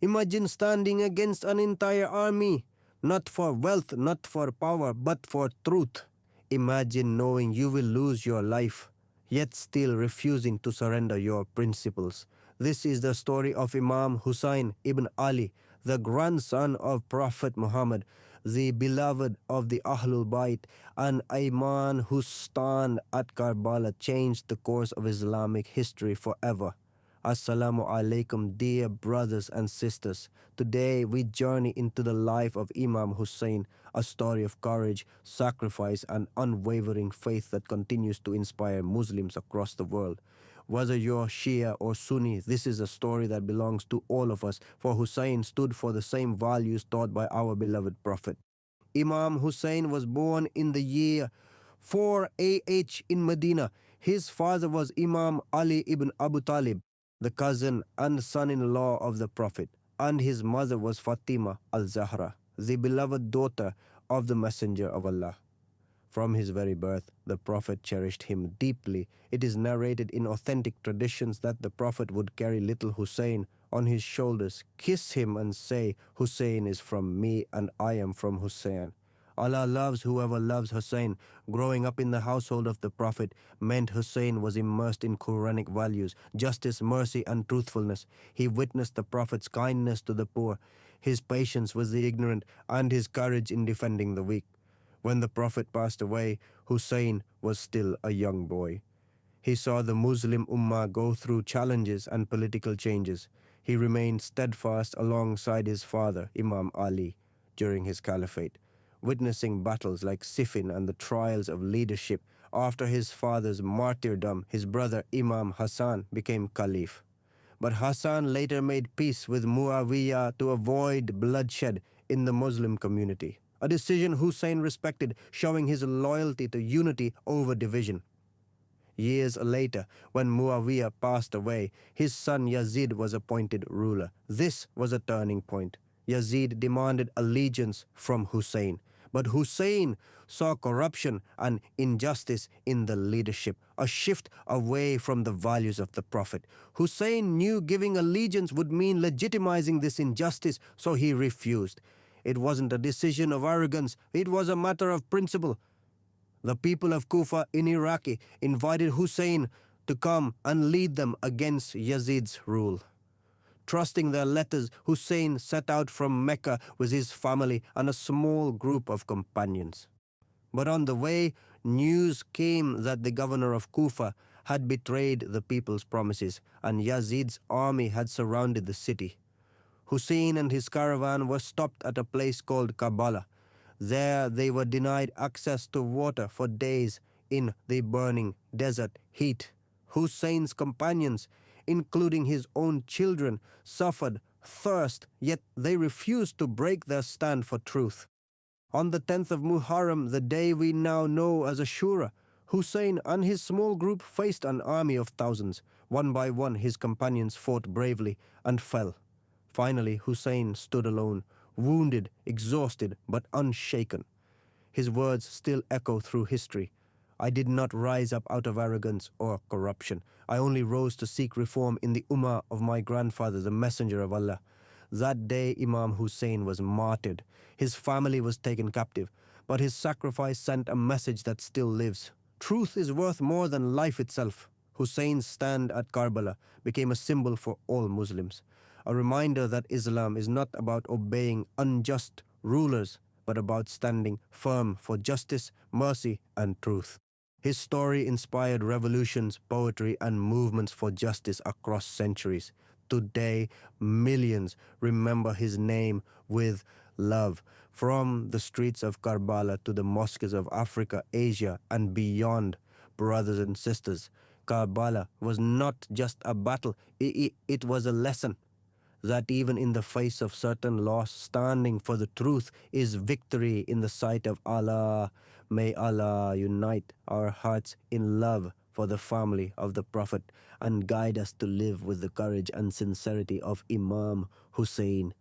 Imagine standing against an entire army, not for wealth, not for power, but for truth. Imagine knowing you will lose your life, yet still refusing to surrender your principles. This is the story of Imam Hussain ibn Ali, the grandson of Prophet Muhammad, the beloved of the Ahlul Bayt, and a man whose stand at Karbala changed the course of Islamic history forever. Assalamu alaikum, dear brothers and sisters. Today we journey into the life of Imam Hussain, a story of courage, sacrifice, and unwavering faith that continues to inspire Muslims across the world. Whether you're Shia or Sunni, this is a story that belongs to all of us, for Hussain stood for the same values taught by our beloved Prophet. Imam Hussain was born in the year 4 AH in Medina. His father was Imam Ali ibn Abu Talib, the cousin and son-in-law of the Prophet, and his mother was Fatima al-Zahra, the beloved daughter of the Messenger of Allah. From his very birth, the Prophet cherished him deeply. It is narrated in authentic traditions that the Prophet would carry little Hussain on his shoulders, kiss him and say, "Hussain is from me and I am from Hussain." Allah loves whoever loves Hussain. Growing up in the household of the Prophet meant Hussain was immersed in Quranic values, justice, mercy, and truthfulness. He witnessed the Prophet's kindness to the poor, his patience with the ignorant, and his courage in defending the weak. When the Prophet passed away, Hussain was still a young boy. He saw the Muslim Ummah go through challenges and political changes. He remained steadfast alongside his father, Imam Ali, during his caliphate, witnessing battles like Siffin and the trials of leadership. After his father's martyrdom, his brother Imam Hassan became caliph. But Hassan later made peace with Muawiyah to avoid bloodshed in the Muslim community, a decision Hussain respected, showing his loyalty to unity over division. Years later, when Muawiyah passed away, his son Yazid was appointed ruler. This was a turning point. Yazid demanded allegiance from Hussain, but Hussain saw corruption and injustice in the leadership, a shift away from the values of the Prophet. Hussain knew giving allegiance would mean legitimizing this injustice, so he refused. It wasn't a decision of arrogance, it was a matter of principle. The people of Kufa in Iraq invited Hussain to come and lead them against Yazid's rule. Trusting their letters, Hussain set out from Mecca with his family and a small group of companions. But on the way, news came that the governor of Kufa had betrayed the people's promises, and Yazid's army had surrounded the city. Hussain and his caravan were stopped at a place called Karbala. There they were denied access to water for days in the burning desert heat. Hussein's companions, including his own children, suffered thirst, yet they refused to break their stand for truth. On the 10th of Muharram, the day we now know as Ashura, Hussain and his small group faced an army of thousands. One by one, his companions fought bravely and fell. Finally, Hussain stood alone, wounded, exhausted, but unshaken. His words still echo through history. "I did not rise up out of arrogance or corruption. I only rose to seek reform in the Ummah of my grandfather, the Messenger of Allah." That day, Imam Hussain was martyred. His family was taken captive, but his sacrifice sent a message that still lives. Truth is worth more than life itself. Hussein's stand at Karbala became a symbol for all Muslims, a reminder that Islam is not about obeying unjust rulers, but about standing firm for justice, mercy, and truth. His story inspired revolutions, poetry, and movements for justice across centuries. Today, millions remember his name with love. From the streets of Karbala to the mosques of Africa, Asia, and beyond, brothers and sisters, Karbala was not just a battle, it was a lesson that even in the face of certain loss, standing for the truth is victory in the sight of Allah. May Allah unite our hearts in love for the family of the Prophet and guide us to live with the courage and sincerity of Imam Hussain.